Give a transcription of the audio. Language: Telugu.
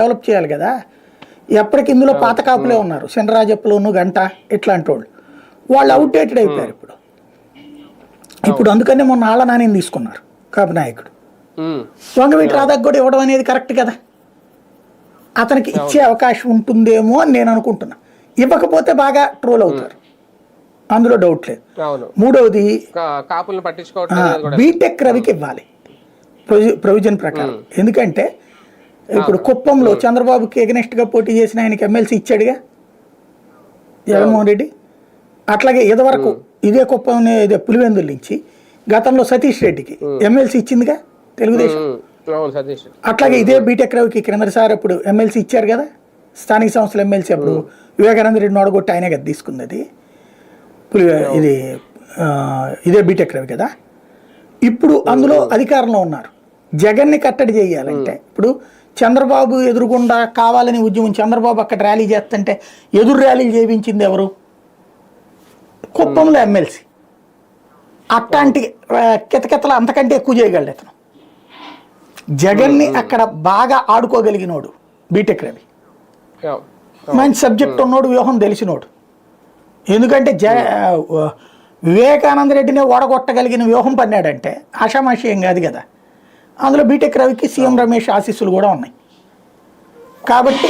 డెవలప్ చేయాలి కదా. ఎప్పటికి ఇందులో పాత కాపులే ఉన్నారు, శనరాజప్పలోను గంట ఇట్లాంటి వాళ్ళు అవుట్డేటెడ్ అయిపోయారు ఇప్పుడు. ఇప్పుడు అందుకనే మొన్న ఆళ్ళ నానిని తీసుకున్నారు కాపు నాయకుడు. వంగవీటి రాధాకు కూడా ఇవ్వడం అనేది కరెక్ట్ కదా, అతనికి ఇచ్చే అవకాశం ఉంటుందేమో అని నేను అనుకుంటున్నా. ఇవ్వకపోతే బాగా ట్రోల్ అవుతారు, అందులో డౌట్ లేదు. మూడవది బీటెక్ రవికి ఇవ్వాలి ప్రొవిజన్ ప్రకారం. ఎందుకంటే ఇప్పుడు కుప్పంలో చంద్రబాబుకి ఎగనెస్ట్ గా పోటీ చేసిన ఆయనకి ఎమ్మెల్సీ ఇచ్చాడుగా జగన్మోహన్ రెడ్డి. అట్లాగే ఇదివరకు ఇదే కుప్పం ఇదే పులివెందుల నుంచి గతంలో సతీష్ రెడ్డికి ఎమ్మెల్సీ ఇచ్చిందిగా తెలుగుదేశం. అట్లాగే ఇదే బీటెక్ రవికి క్రిందసారి అప్పుడు ఎమ్మెల్సీ ఇచ్చారు కదా, స్థానిక సంస్థల ఎమ్మెల్సీ. అప్పుడు వివేకానంద రెడ్డిని ఓడగొట్టి ఆయనే కదా తీసుకుంది అది. ఇది ఇదే బీటెక్ రవి కదా. ఇప్పుడు అందులో అధికారంలో ఉన్నారు. జగన్ని కట్టడి చేయాలంటే ఇప్పుడు చంద్రబాబు ఎదురుగుండా కావాలని ఉద్యమం, చంద్రబాబు అక్కడ ర్యాలీ చేస్తుంటే ఎదురు ర్యాలీలు చేయించింది ఎవరు? కుప్పంలో ఎమ్మెల్సీ. అట్లాంటి కితకితలు అంతకంటే ఎక్కువ చేయగలడు అతను. జగన్ని అక్కడ బాగా ఆడుకోగలిగినోడు బీటెక్ రవి, మంచి సబ్జెక్ట్ ఉన్నోడు, వ్యూహం తెలిసినోడు. ఎందుకంటే వివేకానంద రెడ్డిని ఓడగొట్టగలిగిన వ్యూహం పన్నాడంటే ఆషామాషి ఏం కాదు కదా. అందులో బీటెక్ రవికి సీఎం రమేష్ ఆశీస్సులు కూడా ఉన్నాయి కాబట్టి